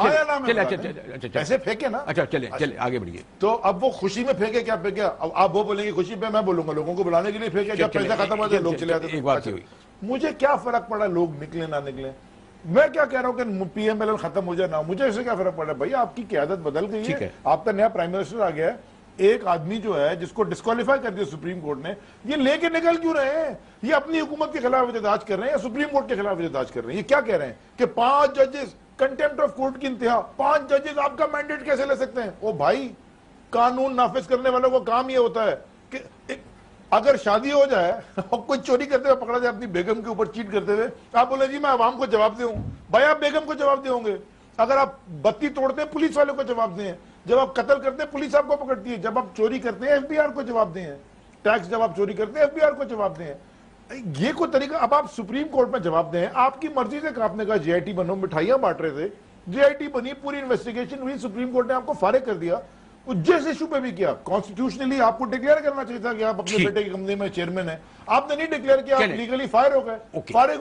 चले पैसे फेंके ना। अच्छा, चले आगे बढ़िए। तो अब वो खुशी में फेंके क्या फेंके? अब आप वो बोलेंगे खुशी पे, मैं बोलूंगा लोगों को बुलाने के लिए फेंके। जब पैसा खत्म हो जाए लोग चले जाते। एक बात हुई, मुझे क्या फर्क पड़ा लोग निकले ना निकले? मैं क्या कह रहा हूँ कि पीएमएलएन खत्म हो जाए ना, मुझे इससे क्या फर्क पड़ा? भैया आपकी क़यादत बदल गई है, आपका नया प्राइम मिनिस्टर आ गया है। एक आदमी जो है जिसको डिस्क्वालीफाई कर दिया सुप्रीम कोर्ट ने, ये लेके निकल क्यों रहे हैं? ये अपनी हुकूमत के खिलाफ एहतजाज कर रहे हैं या सुप्रीम कोर्ट के खिलाफ एहतजाज कर रहे हैं? ये क्या कह रहे हैं कि 5 जजेस, कंटेम्प्ट ऑफ कोर्ट की इंतहा, 5 जजेस आपका मैंडेट कैसे ले सकते हैं? ओ भाई, कानून नाफिज करने वालों को काम ये होता है कि अगर शादी हो जाए और कोई चोरी करते हुए पकड़ा जाए अपनी बेगम के ऊपर चीट करते हुए, आप बोले जी मैं अवाम को जवाब दूं। भाई आप बेगम को जवाब दोगे? अगर आप बत्ती तोड़ते हैं पुलिस वालों को जवाब दें, जब आप कत्ल करते हैं पुलिस आपको पकड़ती है, जब आप चोरी करते हैं एफबीआर को जवाब दें, टैक्स जब आप चोरी करते हैं एफबीआर को जवाब दें। ये कोई तरीका? अब आप सुप्रीम कोर्ट में जवाब दें, आपकी मर्जी से आपने कहा जीआईटी बनो, मिठाइयां बांट रहे थे, जीआईटी बनी, पूरी इन्वेस्टिगेशन हुई, सुप्रीम कोर्ट ने आपको फारिग कर दिया। जिस इशू पे भी किया, कॉन्स्टिट्यूशनली आपको डिक्लेयर करना चाहिए था कि आप अपने बेटे की कंपनी में चेयरमैन है, आपने नहीं डिक्लेयर किया, आप लीगली फारिग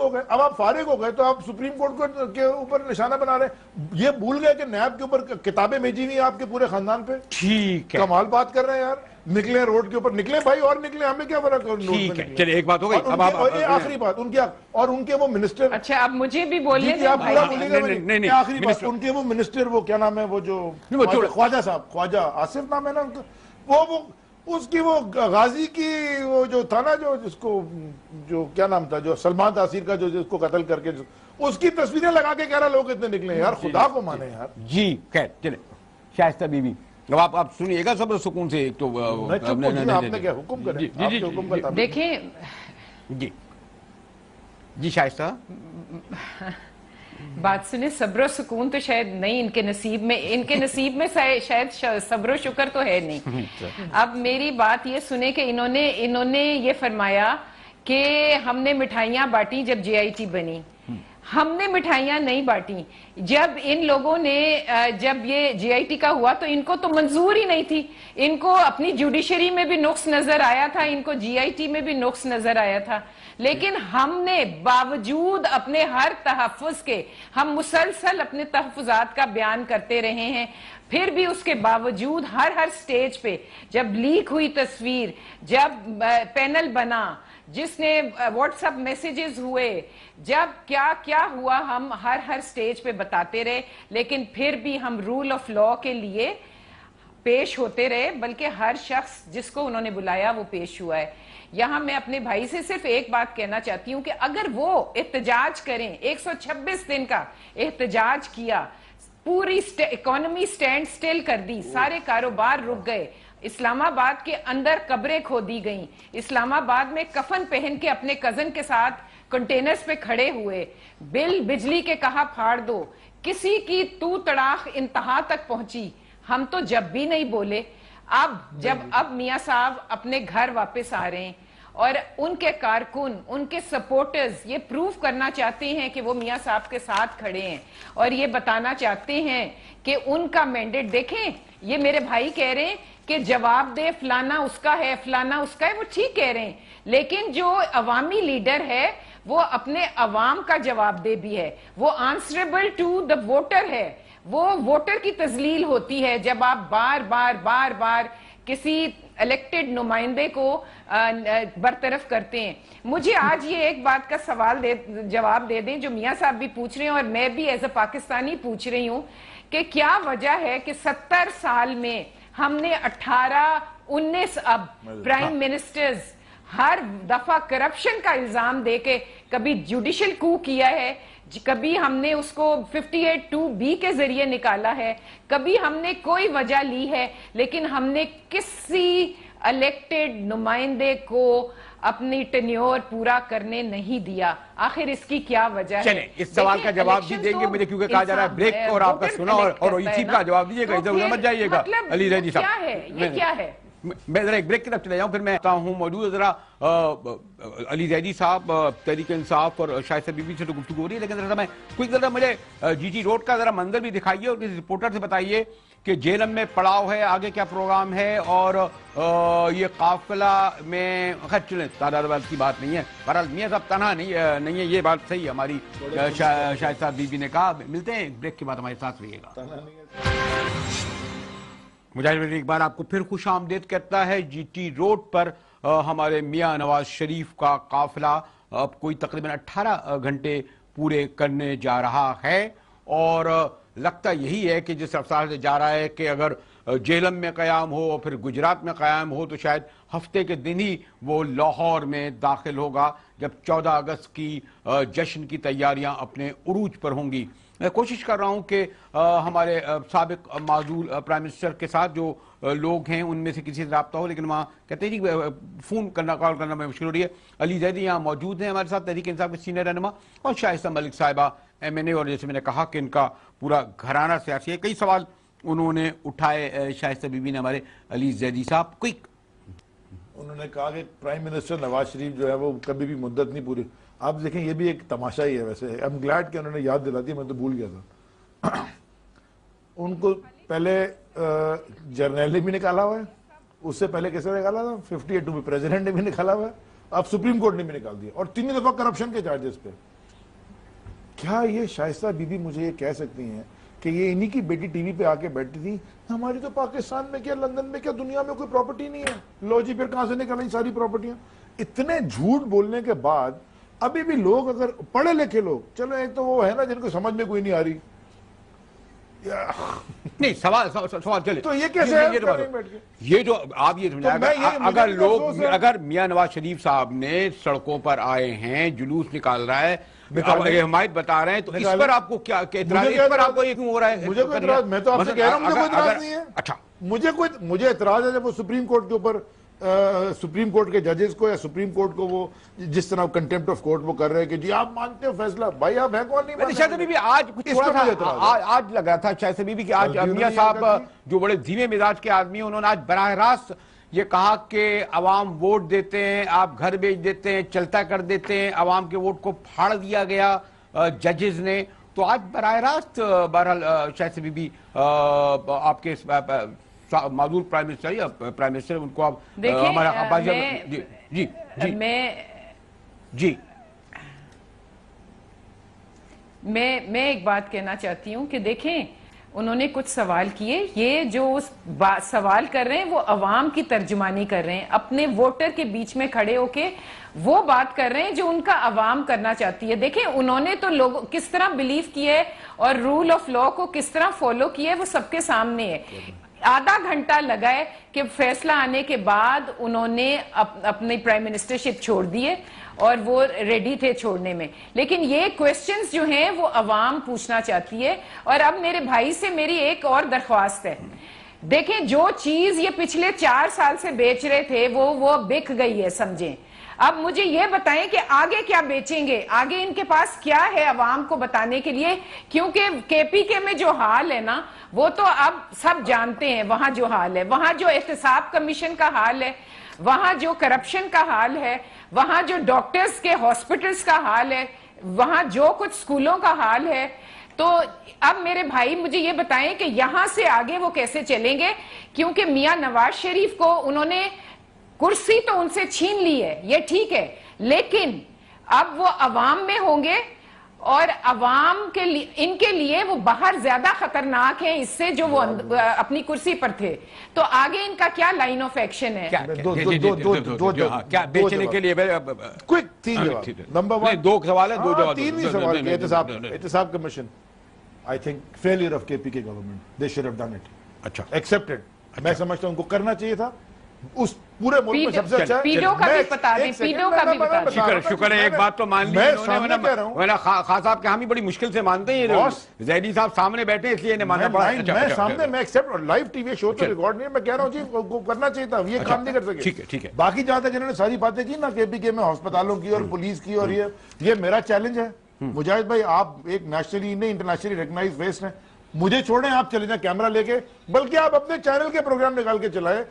हो गए। अब आप फारिग हो गए तो आप सुप्रीम कोर्ट के ऊपर निशाना बना रहे हैं। ये भूल गए कि नैब के ऊपर किताबें भेजी हुई आपके पूरे खानदान पे। ठीक है, कमाल बात कर रहे हैं यार। निकले रोड के ऊपर, निकले भाई, और निकले, हमें क्या फर्क? ठीक है, चलिए एक बात हो गई। अब आखिरी बात उनकी, और उनके वो मिनिस्टर, अच्छा अब मुझे भी बोलिए, नहीं, आखिरी बात, उनके वो मिनिस्टर, वो क्या नाम है, वो जो ख्वाजा साहब, ख्वाजा आसिफ नाम है ना उनका, वो उसकी वो गाजी की वो जो था ना, जो जिसको जो क्या नाम था, जो सलमान तासीर का जो जिसको कत्ल करके, उसकी तस्वीरें लगा के कह रहा लोग कितने निकले यार, खुदा को माने यार। जी खैर, चले शाइस्ता बीबी, अब आप सुनिएगा सब सुकून से। एक तो आपने क्या हुक्म करें? देखिए जी शाइस्ता, बात सुने, सब्र सुकून तो शायद नहीं इनके नसीब में शायद सब्र शुक्र तो है नहीं। अब मेरी बात ये सुने कि इन्होंने ये फरमाया कि हमने मिठाइयां बांटी जब जीआईटी बनी। हमने मिठाइयां नहीं बांटी। जब इन लोगों ने जब ये जीआईटी का हुआ तो इनको तो मंजूर ही नहीं थी। इनको अपनी जुडिशरी में भी नुक्स नजर आया था, इनको जीआईटी में भी नुक्स नजर आया था, लेकिन हमने बावजूद अपने हर तहफ्फुज के, हम मुसलसल अपने तहफ्फुजात का बयान करते रहे हैं, फिर भी उसके बावजूद हर स्टेज पे जब लीक हुई तस्वीर, जब पैनल बना, जिसने व्हाट्सएप मैसेजेस हुए, जब क्या क्या हुआ, हम हर स्टेज पे बताते रहे, लेकिन फिर भी हम रूल ऑफ लॉ के लिए पेश होते रहे, बल्कि हर शख्स जिसको उन्होंने बुलाया वो पेश हुआ है। यहां मैं अपने भाई से सिर्फ एक बात कहना चाहती हूं कि अगर वो एहतजाज करें, 126 दिन का एहतजाज किया, पूरी इकोनॉमी स्टैंड स्टिल कर दी, सारे कारोबार रुक गए, इस्लामाबाद के अंदर कब्रें खोदी गईं, इस्लामाबाद में कफन पहन के अपने कजन के साथ कंटेनर्स पे खड़े हुए, बिल बिजली के कहा फाड़ दो, किसी की तू तड़ाक इंतहा तक पहुंची, हम तो जब भी नहीं बोले। अब मियां साहब अपने घर वापस आ रहे हैं और उनके कारकुन, उनके सपोर्टर्स ये प्रूव करना चाहते हैं कि वो मियां साहब के साथ खड़े हैं और ये बताना चाहते हैं कि उनका मैंडेट, देखें ये मेरे भाई कह रहे हैं कि जवाब दे, फलाना उसका है, फलाना उसका है, वो ठीक कह रहे हैं, लेकिन जो अवामी लीडर है वो अपने अवाम का जवाब दे भी है, वो आंसरेबल टू द वोटर है, वो वोटर की तजलील होती है जब आप बार बार किसी इलेक्टेड नुमाइंदे को बरतरफ करते हैं। मुझे आज ये एक बात का जवाब दे दें जो मियां साहब भी पूछ रहे हैं और मैं भी एज अ पाकिस्तानी पूछ रही हूं कि क्या वजह है कि 70 साल में हमने 18-19 अब प्राइम मिनिस्टर्स हर दफा करप्शन का इल्जाम देके कभी जुडिशियल कू किया है, कभी हमने उसको 58(2)B के जरिए निकाला है, कभी हमने कोई वजह ली है, लेकिन हमने किसी इलेक्टेड नुमाइंदे को اپنی ٹینیور پورا کرنے نہیں دیا. آخر اس کی کیا وجہ ہے؟ چلیں اس سوال کا جواب بھی دیں گے مجھے, کیونکہ کہا جا رہا ہے بریک, اور آپ کا سنا اور اسی کا جواب دیجیے گا, ادھر ادھر مت جائیے گا. علی زیدی صاحب کیا ہے یہ, کیا ہے؟ میں ذرا ایک بریک کی طرف چلے جاؤں, پھر میں آتا ہوں. موجود ذرا علی زیدی صاحب تحریک انصاف اور شائستہ بی بی سے تو گفتگو ہو رہی ہے, لیکن ذرا میں کوئی ذرا مجھے جی ٹی روڈ کا ذرا منظر بھی دکھائیے اور کسی رپورٹر سے بتائیے کہ جیلم میں پڑاؤ ہے, آگے کیا پروگرام ہے, اور یہ قافلہ میں خیر چلیں تعداد والد کی بات نہیں ہے, بہرحال میاں صاحب تنہا نہیں ہے, یہ بات صحیح ہے ہماری شائستہ بی بی نے کہا. ملتے ہیں بریک کے بعد, ہمارے ساتھ رہیے گا. مجاہد ایک بار آپ کو پھر خوش آمدید کرتا ہے. جی ٹی روڈ پر ہمارے میاں نواز شریف کا قافلہ اب کوئی تقریباً 18 گھنٹے پورے کرنے جا رہا ہے, اور لگتا یہی ہے کہ جس رفتار سے جا رہا ہے کہ اگر جیلم میں قیام ہو اور پھر گجرات میں قیام ہو تو شاید ہفتے کے دن ہی وہ لاہور میں داخل ہوگا, جب 14 اگست کی جشن کی تیاریاں اپنے عروج پر ہوں گی. میں کوشش کر رہا ہوں کہ ہمارے سابق معزول پرائم منسٹر کے ساتھ جو لوگ ہیں ان میں سے کسی سے رابطہ ہو, لیکن وہاں کہتے ہیں جی فون کرنا, کال کرنا میں مشکل ہو رہی ہے. علی زیدی یہاں موجود ہیں ہمارے ساتھ, تحریک انصاف کے سینئر رہنما, اور شائستہ ملک صاحبہ MNA, اور جیسے میں نے کہا کہ ان کا پورا گھرانہ سیاسی ہے. کئی سوال انہوں نے اٹھائے شائستہ بی بی نے ہمارے علی زیدی صاحب. کوئک انہوں نے کہا کہ پرائم منسٹر نواز شریف جو ہے وہ کبھی بھی مدت نہیں پوری. آپ دیکھیں یہ بھی ایک تماشا ہی ہے ویسے. آئی ایم گلیڈ کہ انہوں نے یاد دلا دی, میں تو بھول گیا تھا. ان کو پہلے جرنیل بھی نکالا ہوا ہے, اس سے پہلے کیسے نکالا تھا 52 میں پریزیڈنٹ نے بھی نکالا ہوا ہے, اب سپریم کورٹ نے بھی نکال دیا, اور 3 دفعہ کرپشن کے چارجز پہ. کیا یہ شائستہ بی بی مجھے یہ کہہ سکتی ہیں کہ یہ انہی کی بیٹی ٹی وی پہ آ کے بیٹھتی تھی, ہماری تو پاکستان میں کیا, لندن میں کیا, دنیا میں کوئی پراپرٹی نہیں ہے, لو جی پھر کہاں سے نکلیں ساری پراپرٹیاں. اتنے جھوٹ بولنے کے بعد ابھی بھی لوگ, اگر پڑھے لکھے لوگ, چلو ایک تو وہ ہے نا جن کو سمجھ میں کوئی نہیں آ رہی, نہیں سوال چلے تو یہ کیسے یہ جو آپ یہ سمجھائیں, اگر لوگ, اگر میاں نواز شریف صاحب نے سڑکوں پر آئے ہیں, جلوس نکال رہا ہے, حمایت بتا رہے ہیں, تو اس پر آپ کو کیا اعتراض, اس پر آپ کو یہ کیوں ہو رہا ہے؟ مجھے کوئی اعتراض, میں تو آپ سے کہہ رہا ہوں مجھے کوئی اعتراض نہیں ہے. اچھا مجھے اعتراض ہے جب وہ سپریم کورٹ کے اوپر, سپریم کورٹ کے ججز کو یا سپریم کورٹ کو وہ جس طرح کنٹیمپٹ آف کورٹ وہ کر رہے ہیں کہ جی آپ مانتے ہو فیصلہ, بھائی آپ ہیں کون نہیں مانتے. شائستہ بی بی آج کچھ تھوڑا سا آج لگا تھا شائستہ بی بی کہ آج میاں صاحب جو بڑے دھیمے مزاج کے آدمی ہیں, انہوں نے آج براہ راست یہ کہا کہ عوام ووٹ دیتے ہیں, آپ گھر بیچ دیتے ہیں, چلتا کر دیتے ہیں, عوام کے ووٹ کو پھاڑ دیا گیا ججز نے. تو آج براہ راست بہرحال شائستہ بی بی آپ کے معزول پرائم منسٹر یا پرائم منسٹر, ان کو آپ ہمارا میں ایک بات کہنا چاہتی ہوں کہ دیکھیں انہوں نے کچھ سوال کیے, یہ جو سوال کر رہے ہیں وہ عوام کی ترجمانی کر رہے ہیں, اپنے ووٹر کے بیچ میں کھڑے ہو کے وہ بات کر رہے ہیں جو ان کا عوام کرنا چاہتی ہے. دیکھیں انہوں نے تو لوگ کس طرح بلیو کیا ہے اور رول آف لا کو کس طرح فالو کیا ہے وہ سب کے سامنے ہے. آدھا گھنٹہ لگا ہے کہ فیصلہ آنے کے بعد انہوں نے اپنی پرائم منسٹرشپ چھوڑ دی ہے, اور وہ ریڈی تھے چھوڑنے میں, لیکن یہ کویسچنز جو ہیں وہ عوام پوچھنا چاہتی ہے. اور اب میرے بھائی سے میری ایک اور درخواست ہے, دیکھیں جو چیز یہ پچھلے 4 سال سے بیچ رہے تھے وہ بک گئی ہے, سمجھیں. اب مجھے یہ بتائیں کہ آگے کیا بیچیں گے, آگے ان کے پاس کیا ہے عوام کو بتانے کے لیے, کیونکہ KPK میں جو حال ہے نا وہ تو اب سب جانتے ہیں. وہاں جو حال ہے, وہاں جو احتساب کمیشن کا حال ہے, وہاں جو کرپشن کا حال ہے, وہاں جو ڈاکٹرز کے ہاسپٹلز کا حال ہے, وہاں جو کچھ سکولوں کا حال ہے. تو اب میرے بھائی مجھے یہ بتائیں کہ یہاں سے آگے وہ کیسے چلیں گے, کیونکہ میاں نواز شریف کو انہوں نے کرسی تو ان سے چھین لی ہے, یہ ٹھیک ہے, لیکن اب وہ عوام میں ہوں گے, اور عوام کے لیے, ان کے لیے وہ باہر زیادہ خطرناک ہیں اس سے جو وہ اپنی کرسی پر تھے. تو آگے ان کا کیا لائن آف ایکشن ہے؟ کیا بیچنے کے لیے؟ نمبر 1 2 سوال ہے, 2 جواب. 3 سوال. احتساب commission, I think failure of KPK government, they should have done it. اچھا accepted. میں سمجھتا ہوں ان کو کرنا چاہیے تھا, اس پورے ملک میں سب سے اچھا ہے. پیڈو کا بھی بتا دیں, پیڈو کا بھی بتا دیں. شکر ہے, ایک بات تو مان لی خان صاحب کہ ہم ہی بڑی مشکل سے مانتے ہیں, زیدی صاحب سامنے بیٹھے اس لیے انہیں ماننا پڑا. میں سامنے میں ایکسپٹ, لائیو ٹی وی شو تو ریکارڈ نہیں ہے, میں کہہ رہا ہوں جی کرنا چاہیے تھا, یہ کام نہیں کر سکے. ٹھیک ہے. باقی جہاں تک انہوں نے ساری باتیں کی نا کے پی کے میں ہسپتالوں کی اور پولیس کی, اور یہ میرا چیلنج ہے مجاہد بھائی, آپ ایک نیشنلی نہیں انٹرنیشنلی ریکگنائز فیس ہیں, مجھے چھوڑیں, آپ چلے جائیں کیمرہ لے کے, بلکہ آپ اپنے چینل کے پروگرام نکال کے چلائیں.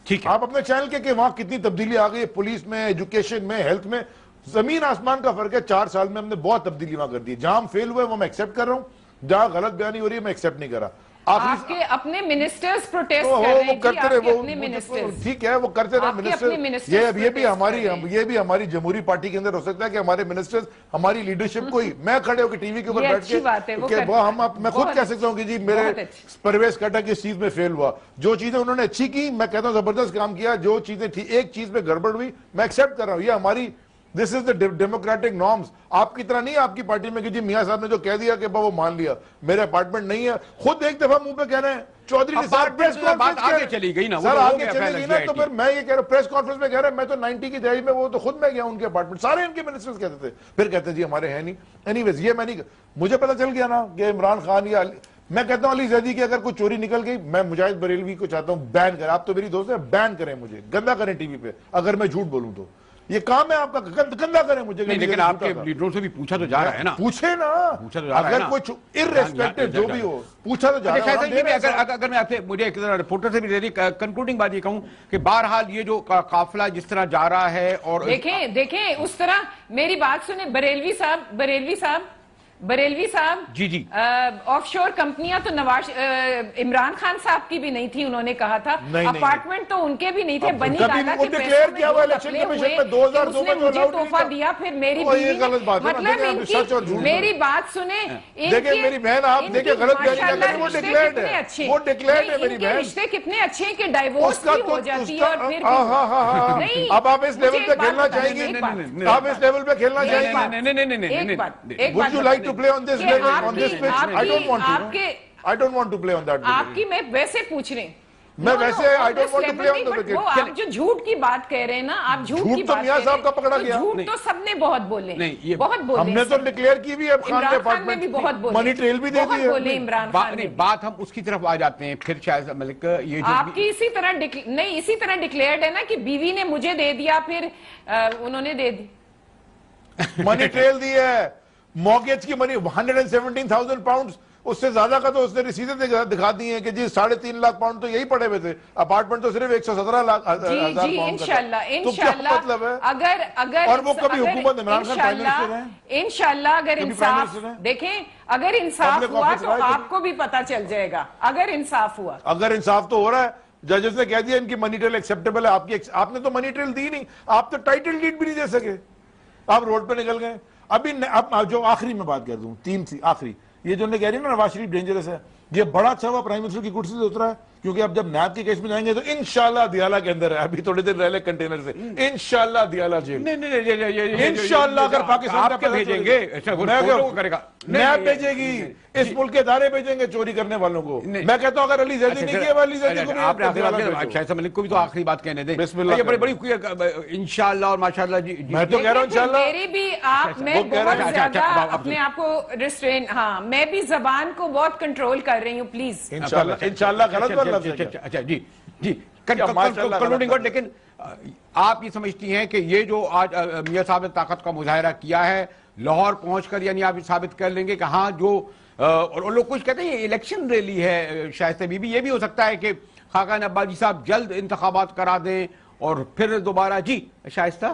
ٹھیک ہے, آپ اپنے چینل کے کہ وہاں کتنی تبدیلی آ گئی ہے پولیس میں, ایجوکیشن میں, ہیلتھ میں, زمین آسمان کا فرق ہے. 4 سال میں ہم نے بہت تبدیلی وہاں کر دی. جہاں ہم فیل ہوئے وہ میں ایکسپٹ کر رہا ہوں, جہاں غلط بیانی ہو رہی ہے میں ایکسپٹ نہیں کر رہا. آپ کے اپنے منسٹرز پروٹیسٹ کر رہے ہیں, کرتے رہے, وہ اپنے منسٹرز, ٹھیک ہے, وہ کرتے رہے منسٹر. یہ بھی ہماری جمہوری پارٹی کے اندر ہو سکتا ہے کہ ہمارے منسٹرز ہماری لیڈرشپ کو ہی, میں کھڑے ہو کے ٹی وی کے اوپر بیٹھ کے میں خود کہہ سکتا ہوں کہ جی میرے پرویز کٹک اس چیز میں فیل ہوا. جو چیزیں انہوں نے اچھی کی میں کہتا ہوں زبردست کام کیا, جو چیزیں تھی ایک چیز میں گڑبڑ ہوئی میں ایکسپٹ کر رہا ہوں. یہ ہماری دس از دا ڈیموکریٹک نارمز. آپ کی طرح نہیں آپ کی پارٹی میں کہ جی میاں صاحب نے جو کہہ دیا کہ وہ مان لیا, میرے اپارٹمنٹ نہیں ہے. خود ایک دفعہ منہ پہ کہہ رہے ہیں چودھری نثار پریس کانفرنس آگے چلی گئی نا, سر آگے چلی گئی نا, تو پھر میں یہ کہہ رہا ہوں پریس کانفرنس میں کہہ رہا ہوں میں تو 90 کی دہائی میں وہ تو خود میں گیا ان کے اپارٹمنٹ, سارے ان کے منسٹرز کہتے تھے, پھر کہتے جی ہمارے ہیں نہیں. اینی ویز یہ میں نہیں, مجھے پتہ چل گیا نا کہ عمران خان یا میں کہتا ہوں علی زیدی کی اگر کوئی چوری نکل گئی, میں مجاہد بریلوی کو چاہتا ہوں بین کریں. آپ تو میری دوست ہیں, بین کریں مجھے, گندا کریں ٹی وی پہ اگر میں جھوٹ بولوں تو. یہ کام ہے آپ کا, گندا کریں مجھے. لیکن آپ کے لیڈروں سے بھی پوچھا تو جا رہا ہے نا, پوچھے نا, اگر کوئی ارریسپیکٹو جو بھی ہو پوچھا تو جا رہا ہے. اگر میں آپ سے, مجھے ایک رپورٹر سے بھی دے دی کنکلوڈنگ بات یہ کہوں کہ بہرحال یہ جو قافلہ جس طرح جا رہا ہے, اور دیکھیں اس طرح, میری بات سنیں بریلوی صاحب جی آف شور کمپنیاں تو عمران خان صاحب کی بھی نہیں تھی, انہوں نے کہا تھا اپارٹمنٹ تو ان کے بھی نہیں تھے, بنی گالا کے پیسوں میں وہ اپنے ہوئے, اس نے مجھے تحفہ دیا, پھر میری بیوی نے, مطلب ان کی, میری بات سنیں, دیکھیں میری بہن, آپ دیکھیں غلط بیانی کریں, وہ ڈکلیئرڈ ہے, وہ ڈکلیئرڈ ہے میری بہن. رشتے کتنے اچھے ہیں کہ ڈائیورس بھی ہو جاتی ہے, اور پھر اب آپ اس لیول پہ کھیلنا چاہیں گے, آپ اس لیول پہ کھیلنا چاہیں گے. To play on this level, on this pitch, I don't want to. I don't want to play on that level. آپ کی میں ویسے پوچھ رہے ہیں, میں ویسے I don't want to play on the wicket. وہ آپ جو جھوٹ کی بات کہہ رہے ہیں نا, آپ جھوٹ کی بات تو میاں صاحب کا پکڑا گیا, جھوٹ تو سب نے بہت بولے, بہت بولے, ہم نے تو ڈکلیئر کی بھی, اب خان کے اپارٹمنٹ منی ٹریل بھی دے دی ہے عمران خان نے. بات ہم اس کی طرف آ جاتے ہیں پھر. شاہد ملک یہ جو آپ کی اسی طرح ڈکلیئرڈ ہے نا کہ بیوی نے مجھے دے دیا, پھر انہوں نے دے دی, منی ٹریل دی ہے, مارگیج کی منی 117,000 پاؤنڈ, اس سے زیادہ کا تو اس نے رسیدیں دکھا دی ہیں کہ جی 3.5 لاکھ پاؤنڈ تو یہی پڑے ہوئے تھے, اپارٹمنٹ تو صرف 117,000 جی انشاءاللہ اگر اور وہ کبھی حکومت عمران خان پرائم منسٹر ہیں, انشاءاللہ اگر انصاف, دیکھیں اگر انصاف ہوا تو آپ کو بھی پتا چل جائے گا, اگر انصاف ہوا, اگر انصاف تو ہو رہا ہے. ججز نے کہہ دیا ان کی منی ٹریل ایکسیپٹیبل ہے, آپ نے تو منی ٹریل دی نہیں, آپ تو ٹائٹل ڈیڈ بھی نہیں دے سکے, آپ روڈ پہ نکل گئے. ابھی اب جو آخری میں بات کر دوں, 3 تھی آخری, یہ جو نے کہہ رہی ہے نا نواز شریف ڈینجرس ہے, یہ بڑا اچھا ہوا پرائم منسٹر کی کرسی سے اترا ہے, کیونکہ اب جب نیب کے کیس میں جائیں گے تو انشاءاللہ دیالہ کے اندر ہے, ابھی تھوڑے دن رہ لے کنٹینر سے, انشاءاللہ دیالہ جیل, انشاءاللہ اگر پاکستان کا بھیجیں گے, نیب بھیجے گی, اس ملک کے ادارے بھیجیں گے چوری کرنے والوں کو. میں کہتا ہوں اگر علی زیدی نہیں کیا, علی زیدی کو بھی, شاہد ملک کو بھی تو آخری بات کہنے دیں. یہ بڑی انشاءاللہ اور ماشاءاللہ. میں تو کہہ رہا ہوں انشاءاللہ, میری بھی آپ, میں بہت زیادہ اپنے آپ کو ریسٹرین, ہاں میں بھی زبان کو بہت کنٹرول کر رہی ہوں, پلیز انشاءاللہ غلط بات. اچھا جی کنکلوڈنگ. لیکن آپ یہ سمجھتی ہیں کہ یہ جو آج میاں صاحب نے طاقت کا مظاہرہ کیا ہے, لاہور پہنچ کر یعنی آپ یہ ثابت کر لیں گے کہ ہاں جو, اور لوگ کچھ کہتے ہیں یہ الیکشن ریلی ہے شائستہ بی بی, یہ بھی ہو سکتا ہے کہ خاقان عباسی صاحب جلد انتخابات کرا دیں اور پھر دوبارہ. جی شائستہ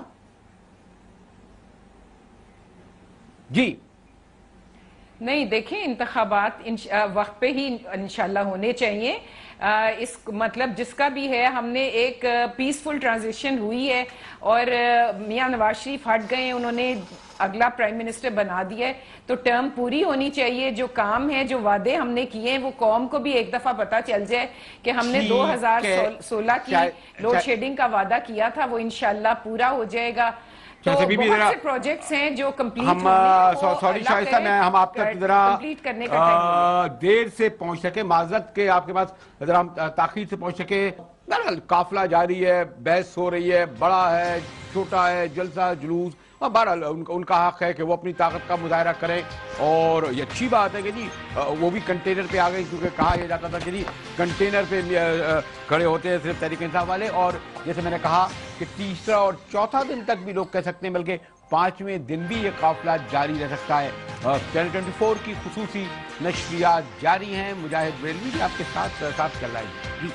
جی. نہیں دیکھیں, انتخابات وقت پہ ہی انشاءاللہ ہونے چاہیے. اس مطلب جس کا بھی ہے, ہم نے ایک پیسفل ٹرانزیشن ہوئی ہے اور میاں نواز شریف ہٹ گئے, انہوں نے اگلا پرائم منسٹر بنا دیا ہے, تو ٹرم پوری ہونی چاہیے. جو کام ہے, جو وعدے ہم نے کیے ہیں, وہ قوم کو بھی ایک دفعہ پتا چل جائے کہ ہم نے 2016 کی لوڈ شیڈنگ کا وعدہ کیا تھا, وہ انشاءاللہ پورا ہو جائے گا. تو بہت سے پروجیکٹس ہیں جو کمپلیٹ ہونے ہیں, سوری شائستہ, میں ہم آپ تک ذرا دیر سے پہنچ سکے, معذرت کے آپ کے پاس ذرا ہم تاخیر سے پہنچ سکے. बहरहाल काफिला जारी है, बहस हो रही है, बड़ा है, छोटा है, जलसा जुलूस, और बहरहाल उनका हक है कि वो अपनी ताकत का मुजाहरा करें। और ये अच्छी बात है कि जी वो भी कंटेनर पे आ गए, क्योंकि कहा यह जाता था कि जी कंटेनर पे खड़े होते हैं सिर्फ तहरीक इंसाफ वाले, और जैसे मैंने कहा कि तीसरा और चौथा दिन तक भी लोग कह सकते हैं, बल्कि 5वें दिन भी ये काफिला जारी रह सकता है। चैनल 24 की खुसूसी नशरियात जारी हैं। मुजाहिद बरेलवी भी आपके साथ चल रहा है जी।